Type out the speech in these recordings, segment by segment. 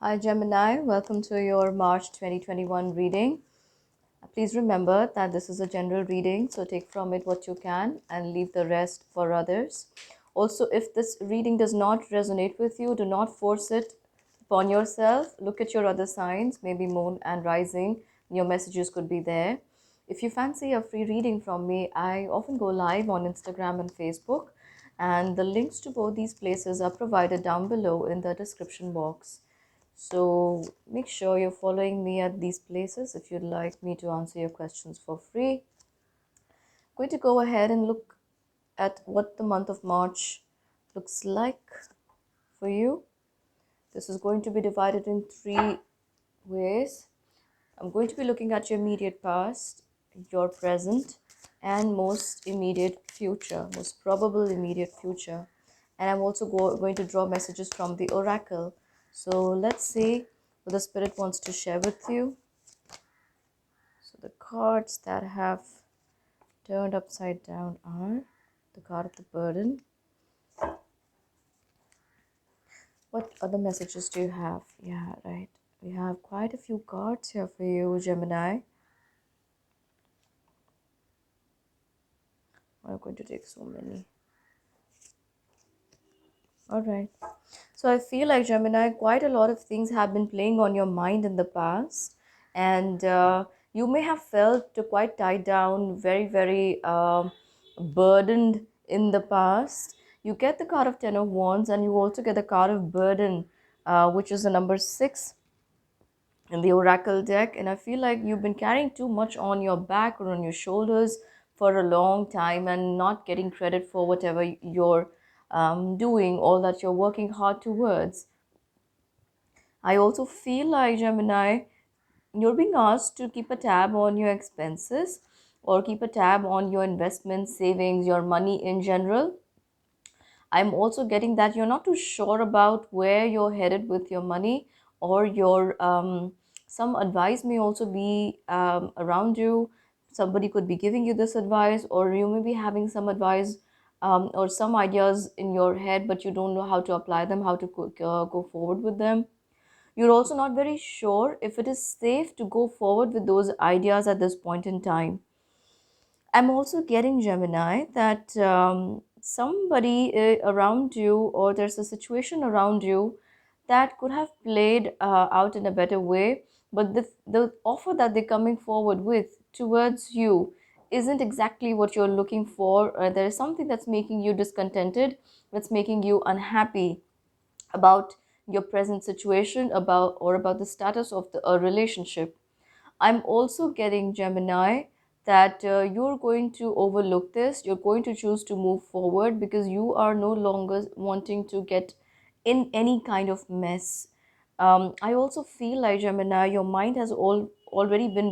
Hi Gemini, welcome to your March 2021 reading. Please remember that this is a general reading, so take from it what you can and leave the rest for others. Also, if this reading does not resonate with you, do not force it upon yourself. Look at your other signs, maybe moon and rising. Your messages could be there. If you fancy a free reading from me, I often go live on Instagram and Facebook, and the links to both these places are provided down below in the description box. So make sure you're following me at these places if you'd like me to answer your questions for free. I'm going to go ahead and look at what the month of March looks like for you. This is going to be divided in three ways. I'm going to be looking at your immediate past, your present, and most immediate future, most probable immediate future. And I'm also going to draw messages from the oracle. So let's see what the spirit wants to share with you. So the cards that have turned upside down are the card of the burden. What other messages do you have? Yeah, right. We have quite a few cards here for you, Gemini. I'm going to take so many. All right. So I feel like Gemini, quite a lot of things have been playing on your mind in the past, and you may have felt quite tied down, very burdened in the past. You get the card of Ten of Wands, and you also get the card of Burden, which is the number 6 in the oracle deck. And I feel like you've been carrying too much on your back or on your shoulders for a long time and not getting credit for whatever you're doing, all that you're working hard towards. I also feel like, Gemini, you're being asked to keep a tab on your expenses or keep a tab on your investments, savings, your money in general. I'm also getting that you're not too sure about where you're headed with your money, or your some advice may also be around you. Somebody could be giving you this advice, or you may be having some advice or some ideas in your head, but you don't know how to apply them, how to go forward with them. You're also not very sure if it is safe to go forward with those ideas at this point in time. I'm also getting, Gemini, that somebody around you, or there's a situation around you that could have played out in a better way, but the offer that they're coming forward with towards you isn't exactly what you're looking for. There is something that's making you discontented, that's making you unhappy about your present situation, about the status of a relationship. I'm also getting, Gemini, that you're going to overlook this. You're going to choose to move forward because you are no longer wanting to get in any kind of mess. I also feel like, Gemini, your mind has already been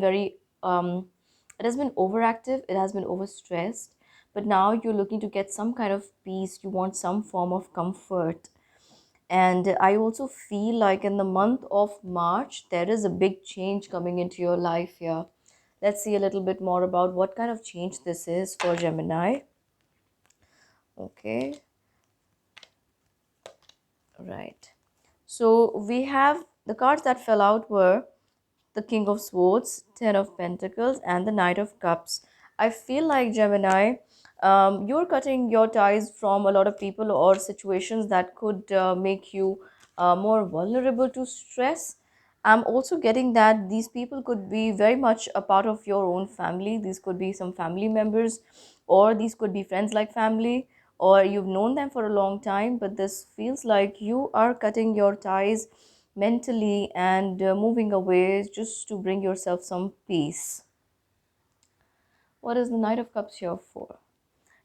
it has been overactive, it has been overstressed, but now you're looking to get some kind of peace. You want some form of comfort. And I also feel like in the month of March, there is a big change coming into your life here. Let's see a little bit more about what kind of change this is for Gemini. Okay, right. So we have the cards that fell out were the King of Swords, Ten of Pentacles, and the Knight of Cups. I feel like, Gemini, you're cutting your ties from a lot of people or situations that could make you more vulnerable to stress. I'm also getting that these people could be very much a part of your own family. These could be some family members, or these could be friends like family, or you've known them for a long time, but this feels like you are cutting your ties mentally and moving away just to bring yourself some peace. What is the Knight of Cups here for?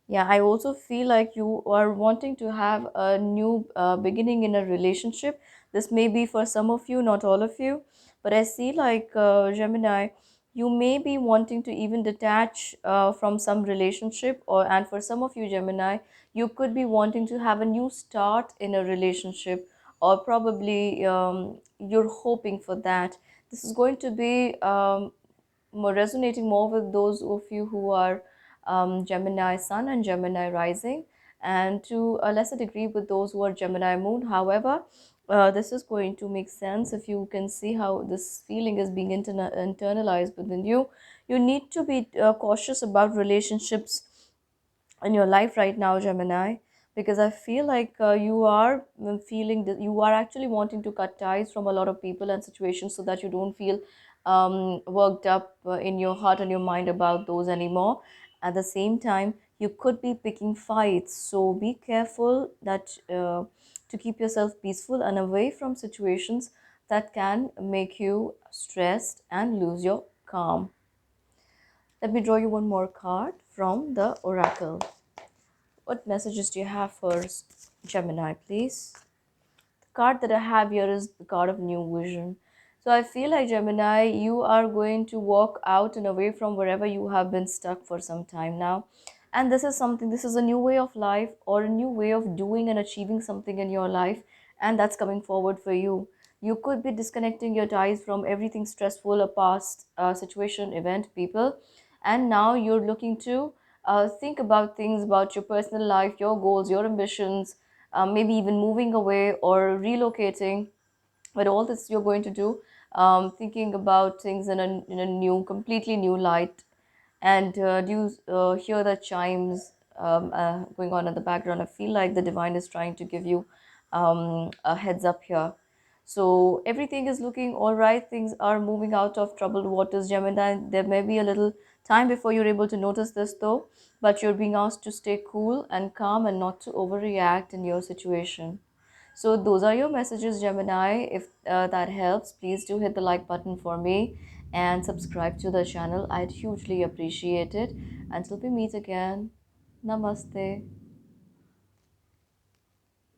Yeah, I also feel like you are wanting to have a new beginning in a relationship. This may be for some of you, not all of you, but I see like, Gemini, you may be wanting to even detach from some relationship, and for some of you, Gemini, you could be wanting to have a new start in a relationship, or probably you're hoping for that. This is going to be more resonating more with those of you who are Gemini Sun and Gemini Rising, and to a lesser degree with those who are Gemini Moon. However, this is going to make sense if you can see how this feeling is being internalized within you. You need to be cautious about relationships in your life right now, Gemini, because I feel like you are feeling that you are actually wanting to cut ties from a lot of people and situations so that you don't feel worked up in your heart and your mind about those anymore. At the same time, you could be picking fights, so be careful that to keep yourself peaceful and away from situations that can make you stressed and lose your calm. Let me draw you one more card from the oracle. What messages do you have for Gemini, please? The card that I have here is the card of new vision. So I feel like, Gemini, you are going to walk out and away from wherever you have been stuck for some time now. And this is something, this is a new way of life or a new way of doing and achieving something in your life. And that's coming forward for you. You could be disconnecting your ties from everything stressful, a past situation, event, people. And now you're looking to think about things about your personal life, your goals, your ambitions, maybe even moving away or relocating. But all this you're going to do, thinking about things in a new, completely new light. And do you hear the chimes going on in the background? I feel like the divine is trying to give you a heads up here. So everything is looking all right. Things are moving out of troubled waters, Gemini. There may be a little time before you're able to notice this, though, but you're being asked to stay cool and calm and not to overreact in your situation. So those are your messages, Gemini. If that helps, please do hit the like button for me and subscribe to the channel. I'd hugely appreciate it. Until we meet again, namaste.